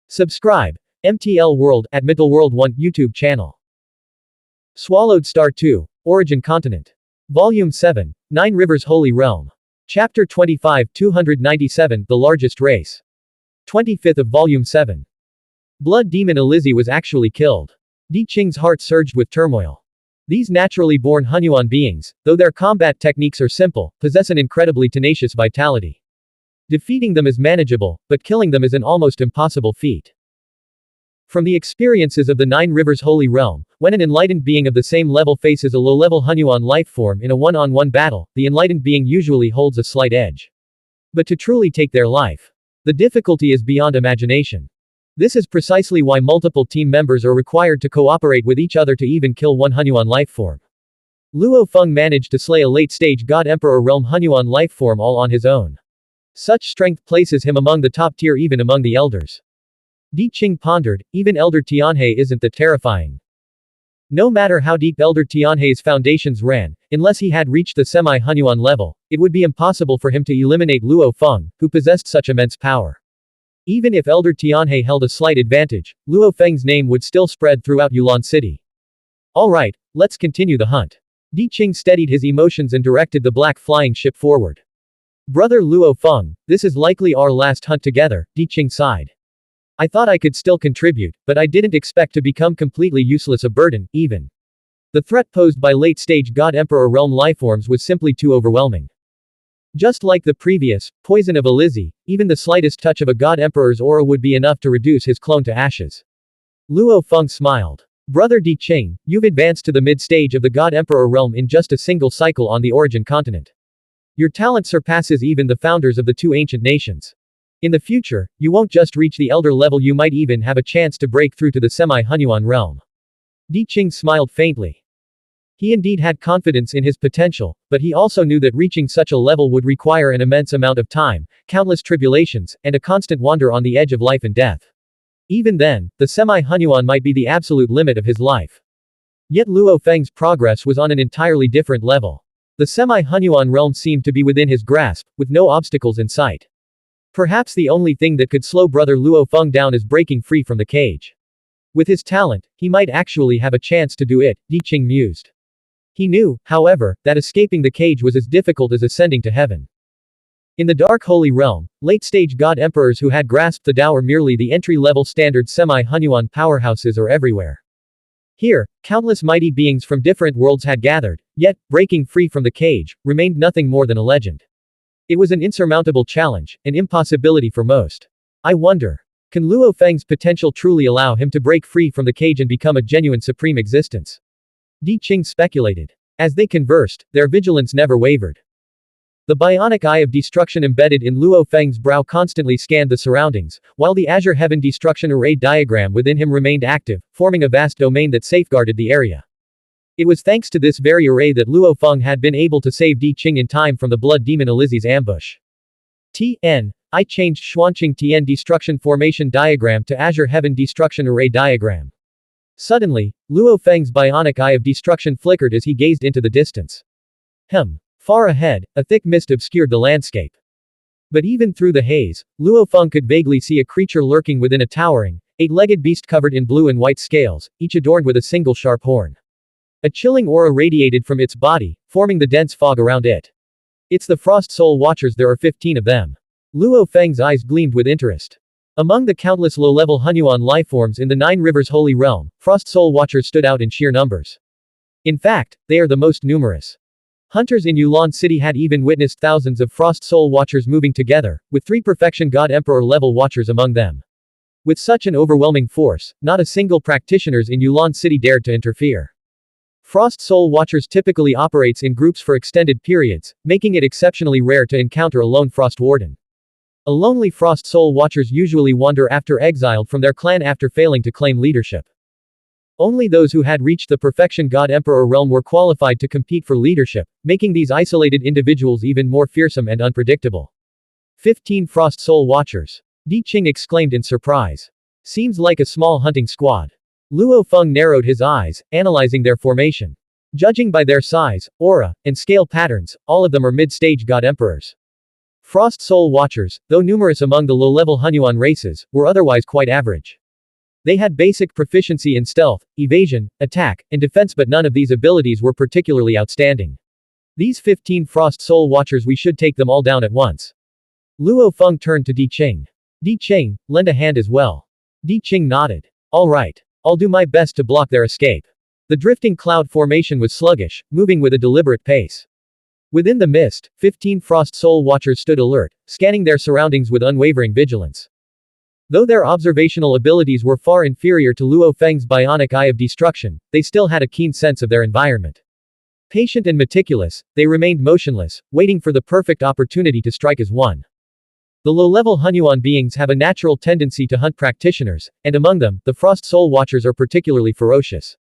Subscribe. MTL World at Middle World 1 YouTube channel. Swallowed Star 2. Origin Continent. Volume 7. Nine Rivers Holy Realm. Chapter 25 297 The Largest Race. 25th of Volume 7. Blood Demon Elizzi was actually killed. Di Qing's heart surged with turmoil. These naturally born Xuanhuan beings, though their combat techniques are simple, possess an incredibly tenacious vitality. Defeating them is manageable, but killing them is an almost impossible feat. From the experiences of the Nine Rivers Holy Realm, when an enlightened being of the same level faces a low-level Xuanhuan life form in a one-on-one battle, the enlightened being usually holds a slight edge. But to truly take their life, the difficulty is beyond imagination. This is precisely why multiple team members are required to cooperate with each other to even kill one Xuanhuan life form. Luo Feng managed to slay a late-stage God Emperor Realm Xuanhuan life form all on his own. Such strength places him among the top tier even among the elders. Di Qing pondered, even Elder Tianhe isn't that terrifying. No matter how deep Elder Tianhe's foundations ran, unless he had reached the semi-Xuanhuan level, it would be impossible for him to eliminate Luo Feng, who possessed such immense power. Even if Elder Tianhe held a slight advantage, Luo Feng's name would still spread throughout Yulan City. Alright, let's continue the hunt. Di Qing steadied his emotions and directed the black flying ship forward. Brother Luo Feng, this is likely our last hunt together, Di Qing sighed. I thought I could still contribute, but I didn't expect to become completely useless a burden, even. The threat posed by late-stage God Emperor Realm lifeforms was simply too overwhelming. Just like the previous, poison of Elizzi, even the slightest touch of a God Emperor's aura would be enough to reduce his clone to ashes. Luo Feng smiled. Brother Di Qing, you've advanced to the mid-stage of the God Emperor Realm in just a single cycle on the Origin Continent. Your talent surpasses even the founders of the two ancient nations. In the future, you won't just reach the elder level, you might even have a chance to break through to the semi-Xuanhuan realm. Di Qing smiled faintly. He indeed had confidence in his potential, but he also knew that reaching such a level would require an immense amount of time, countless tribulations, and a constant wander on the edge of life and death. Even then, the semi-Xuanhuan might be the absolute limit of his life. Yet Luo Feng's progress was on an entirely different level. The semi-Xuanhuan realm seemed to be within his grasp, with no obstacles in sight. Perhaps the only thing that could slow Brother Luo Feng down is breaking free from the cage. With his talent, he might actually have a chance to do it, Di Qing mused. He knew, however, that escaping the cage was as difficult as ascending to heaven. In the Dark Holy Realm, late-stage God Emperors who had grasped the Tao or merely the entry-level standard semi-Xuanhuan powerhouses are everywhere. Here, countless mighty beings from different worlds had gathered, yet, breaking free from the cage, remained nothing more than a legend. It was an insurmountable challenge, an impossibility for most. I wonder, can Luo Feng's potential truly allow him to break free from the cage and become a genuine supreme existence? Di Qing speculated. As they conversed, their vigilance never wavered. The bionic eye of destruction embedded in Luo Feng's brow constantly scanned the surroundings, while the Azure Heaven destruction array diagram within him remained active, forming a vast domain that safeguarded the area. It was thanks to this very array that Luo Feng had been able to save Di Qing in time from the Blood Demon Elizzi's ambush. I changed Xuanqing Tian destruction formation diagram to Azure Heaven destruction array diagram. Suddenly, Luo Feng's bionic eye of destruction flickered as he gazed into the distance. Far ahead, a thick mist obscured the landscape. But even through the haze, Luo Feng could vaguely see a creature lurking within a towering, eight-legged beast covered in blue and white scales, each adorned with a single sharp horn. A chilling aura radiated from its body, forming the dense fog around it. It's the Frost Soul Watchers, there are 15 of them. Luo Feng's eyes gleamed with interest. Among the countless low-level Xuanhuan lifeforms in the Nine Rivers Holy Realm, Frost Soul Watchers stood out in sheer numbers. In fact, they are the most numerous. Hunters in Yulan City had even witnessed thousands of Frost Soul Watchers moving together, with 3 Perfection God Emperor level Watchers among them. With such an overwhelming force, not a single practitioners in Yulan City dared to interfere. Frost Soul Watchers typically operates in groups for extended periods, making it exceptionally rare to encounter a lone Frost Warden. A lonely Frost Soul Watchers usually wander after exiled from their clan after failing to claim leadership. Only those who had reached the Perfection God Emperor realm were qualified to compete for leadership, making these isolated individuals even more fearsome and unpredictable. 15 Frost Soul Watchers. Di Qing exclaimed in surprise. Seems like a small hunting squad. Luo Feng narrowed his eyes, analyzing their formation. Judging by their size, aura, and scale patterns, all of them are mid-stage God Emperors. Frost Soul Watchers, though numerous among the low-level Xuanhuan races, were otherwise quite average. They had basic proficiency in stealth, evasion, attack, and defense, but none of these abilities were particularly outstanding. These 15 Frost Soul Watchers, we should take them all down at once. Luo Feng turned to Di Qing. Di Qing, lend a hand as well. Di Qing nodded. All right. I'll do my best to block their escape. The drifting cloud formation was sluggish, moving with a deliberate pace. Within the mist, 15 Frost Soul Watchers stood alert, scanning their surroundings with unwavering vigilance. Though their observational abilities were far inferior to Luo Feng's bionic eye of destruction, they still had a keen sense of their environment. Patient and meticulous, they remained motionless, waiting for the perfect opportunity to strike as one. The low-level Xuanhuan beings have a natural tendency to hunt practitioners, and among them, the Frost Soul Watchers are particularly ferocious.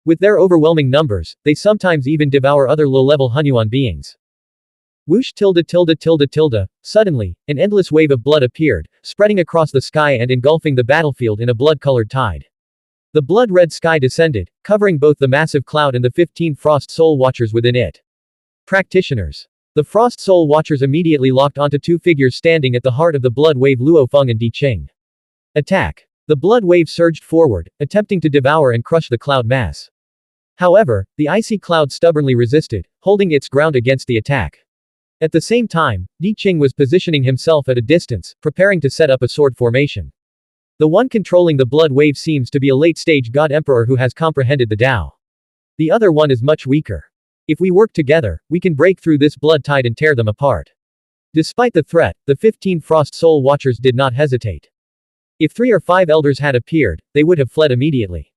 With their overwhelming numbers, they sometimes even devour other low-level Xuanhuan beings. Whoosh tilde tilde tilde tilde. Suddenly, an endless wave of blood appeared, spreading across the sky and engulfing the battlefield in a blood-colored tide. The blood-red sky descended, covering both the massive cloud and the 15 Frost Soul Watchers within it. Practitioners. The Frost Soul Watchers immediately locked onto two figures standing at the heart of the blood wave, Luo Feng and Di Qing. Attack. The blood wave surged forward, attempting to devour and crush the cloud mass. However, the icy cloud stubbornly resisted, holding its ground against the attack. At the same time, Di Qing was positioning himself at a distance, preparing to set up a sword formation. The one controlling the blood wave seems to be a late-stage god emperor who has comprehended the Tao. The other one is much weaker. If we work together, we can break through this blood tide and tear them apart. Despite the threat, the 15 Frost Soul Watchers did not hesitate. If 3 or 5 elders had appeared, they would have fled immediately.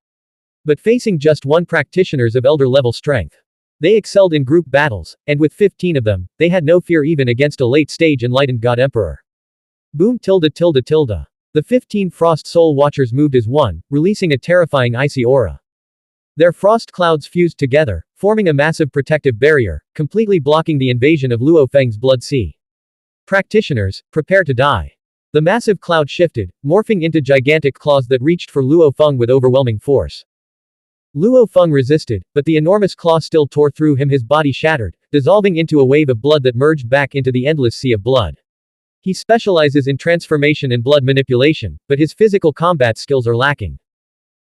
But facing just one practitioners of elder-level strength. They excelled in group battles, and with 15 of them, they had no fear even against a late-stage enlightened god emperor. Boom tilde tilde tilde. The 15 Frost Soul Watchers moved as one, releasing a terrifying icy aura. Their frost clouds fused together, forming a massive protective barrier, completely blocking the invasion of Luo Feng's blood sea. Practitioners, prepare to die. The massive cloud shifted, morphing into gigantic claws that reached for Luo Feng with overwhelming force. Luo Feng resisted, but the enormous claw still tore through him, his body shattered, dissolving into a wave of blood that merged back into the endless sea of blood. He specializes in transformation and blood manipulation, but his physical combat skills are lacking.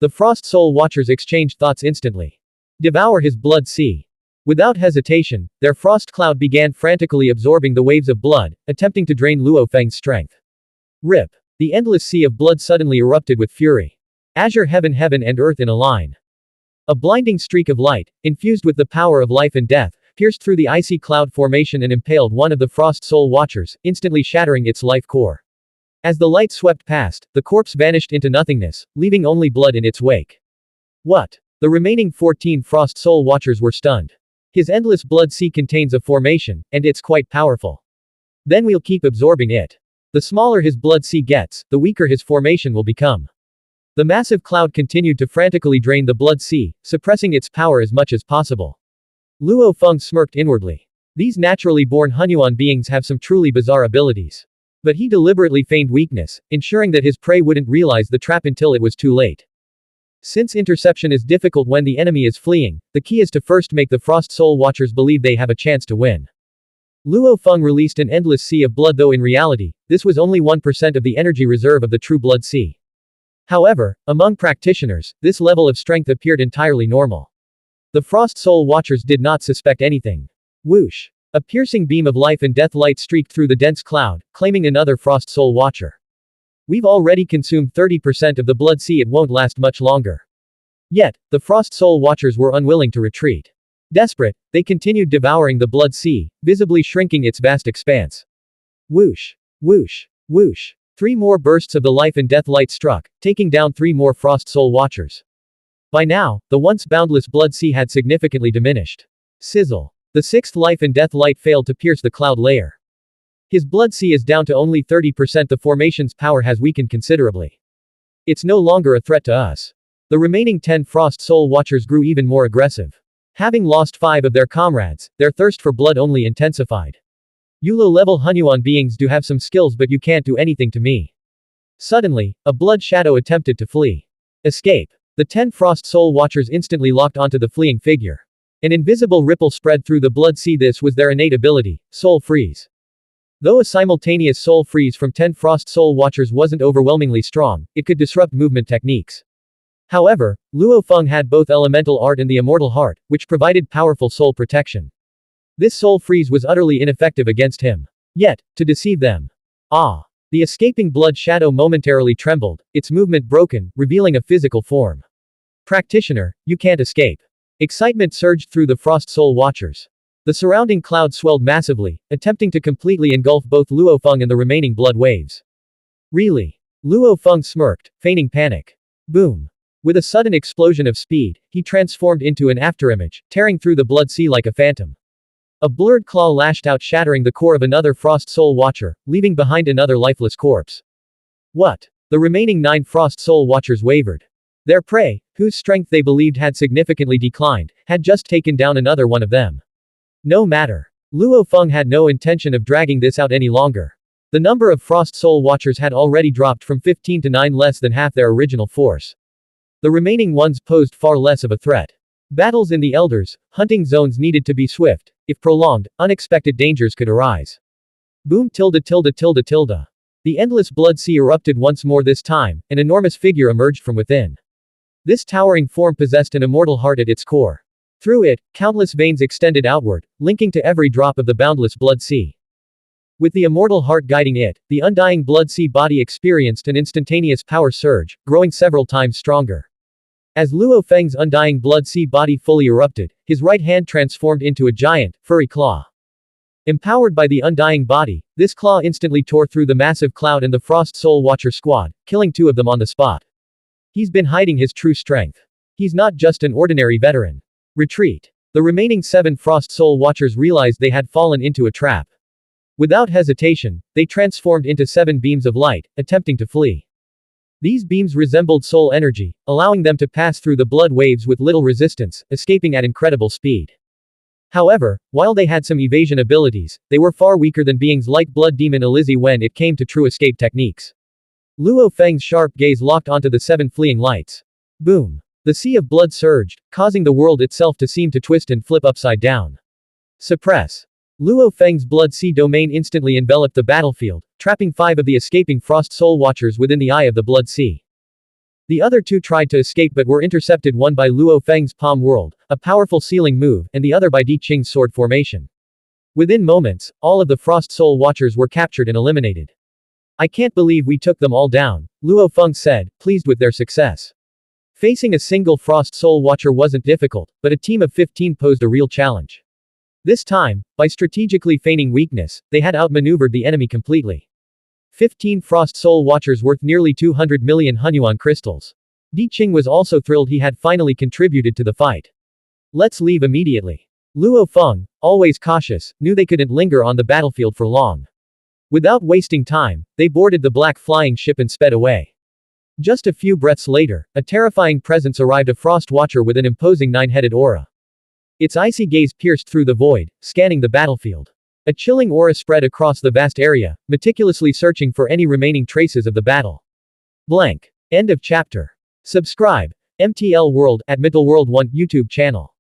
The Frost Soul Watchers exchanged thoughts instantly. Devour his blood sea. Without hesitation, their frost cloud began frantically absorbing the waves of blood, attempting to drain Luo Feng's strength. Rip. The endless sea of blood suddenly erupted with fury. Azure heaven and earth in a line. A blinding streak of light, infused with the power of life and death, pierced through the icy cloud formation and impaled one of the Frost Soul Watchers, instantly shattering its life core. As the light swept past, the corpse vanished into nothingness, leaving only blood in its wake. What? The remaining 14 Frost Soul Watchers were stunned. His endless blood sea contains a formation, and it's quite powerful. Then we'll keep absorbing it. The smaller his blood sea gets, the weaker his formation will become. The massive cloud continued to frantically drain the blood sea, suppressing its power as much as possible. Luo Feng smirked inwardly. These naturally born Xuanhuan beings have some truly bizarre abilities. But he deliberately feigned weakness, ensuring that his prey wouldn't realize the trap until it was too late. Since interception is difficult when the enemy is fleeing, the key is to first make the Frost Soul Watchers believe they have a chance to win. Luo Feng released an endless sea of blood, though in reality, this was only 1% of the energy reserve of the true blood sea. However, among practitioners, this level of strength appeared entirely normal. The Frost Soul Watchers did not suspect anything. Whoosh! A piercing beam of life and death light streaked through the dense cloud, claiming another Frost Soul Watcher. We've already consumed 30% of the blood sea, it won't last much longer. Yet, the Frost Soul Watchers were unwilling to retreat. Desperate, they continued devouring the blood sea, visibly shrinking its vast expanse. Whoosh! Whoosh! Whoosh! 3 more bursts of the life and death light struck, taking down 3 more Frost Soul Watchers. By now, the once boundless blood sea had significantly diminished. Sizzle. The 6th life and death light failed to pierce the cloud layer. His blood sea is down to only 30%. The formation's power has weakened considerably. It's no longer a threat to us. The remaining 10 Frost Soul Watchers grew even more aggressive. Having lost 5 of their comrades, their thirst for blood only intensified. You low-level Xuanhuan beings do have some skills, but you can't do anything to me. Suddenly, a blood shadow attempted to flee. Escape. The 10 Frost Soul Watchers instantly locked onto the fleeing figure. An invisible ripple spread through the blood sea. This was their innate ability, Soul Freeze. Though a simultaneous soul freeze from 10 Frost Soul Watchers wasn't overwhelmingly strong, it could disrupt movement techniques. However, Luo Feng had both Elemental Art and the Immortal Heart, which provided powerful soul protection. This soul freeze was utterly ineffective against him. Yet, to deceive them. The escaping blood shadow momentarily trembled, its movement broken, revealing a physical form. Practitioner, you can't escape. Excitement surged through the Frost Soul Watchers. The surrounding cloud swelled massively, attempting to completely engulf both Luo Feng and the remaining blood waves. Really? Luo Feng smirked, feigning panic. Boom. With a sudden explosion of speed, he transformed into an afterimage, tearing through the blood sea like a phantom. A blurred claw lashed out, shattering the core of another Frost Soul Watcher, leaving behind another lifeless corpse. What? The remaining 9 Frost Soul Watchers wavered. Their prey, whose strength they believed had significantly declined, had just taken down another one of them. No matter. Luo Feng had no intention of dragging this out any longer. The number of Frost Soul Watchers had already dropped from 15 to 9, less than half their original force. The remaining ones posed far less of a threat. Battles in the Elders, hunting zones needed to be swift. If prolonged, unexpected dangers could arise. Boom tilde tilde tilde tilde. The endless blood sea erupted once more, this time, an enormous figure emerged from within. This towering form possessed an immortal heart at its core. Through it, countless veins extended outward, linking to every drop of the boundless blood sea. With the immortal heart guiding it, the undying blood sea body experienced an instantaneous power surge, growing several times stronger. As Luo Feng's undying blood sea body fully erupted, his right hand transformed into a giant, furry claw. Empowered by the undying body, this claw instantly tore through the massive cloud and the Frost Soul Watcher squad, killing 2 of them on the spot. He's been hiding his true strength. He's not just an ordinary veteran. Retreat. The remaining 7 Frost Soul Watchers realized they had fallen into a trap. Without hesitation, they transformed into 7 beams of light, attempting to flee. These beams resembled soul energy, allowing them to pass through the blood waves with little resistance, escaping at incredible speed. However, while they had some evasion abilities, they were far weaker than beings like Blood Demon Elizzy when it came to true escape techniques. Luo Feng's sharp gaze locked onto the 7 fleeing lights. Boom. The sea of blood surged, causing the world itself to seem to twist and flip upside down. Suppress. Luo Feng's blood sea domain instantly enveloped the battlefield, trapping 5 of the escaping Frost Soul Watchers within the eye of the blood sea. The other 2 tried to escape but were intercepted, one by Luo Feng's palm world, a powerful sealing move, and the other by Di Qing's sword formation. Within moments, all of the Frost Soul Watchers were captured and eliminated. I can't believe we took them all down, Luo Feng said, pleased with their success. Facing a single Frost Soul Watcher wasn't difficult, but a team of 15 posed a real challenge. This time, by strategically feigning weakness, they had outmaneuvered the enemy completely. 15 Frost Soul Watchers worth nearly 200 million Xuanhuan crystals. Di Qing was also thrilled he had finally contributed to the fight. Let's leave immediately. Luo Feng, always cautious, knew they couldn't linger on the battlefield for long. Without wasting time, they boarded the black flying ship and sped away. Just a few breaths later, a terrifying presence arrived, a Frost Watcher with an imposing 9-headed aura. Its icy gaze pierced through the void, scanning the battlefield. A chilling aura spread across the vast area, meticulously searching for any remaining traces of the battle. Blank. End of chapter. Subscribe. MTL World at Middle World 1 YouTube channel.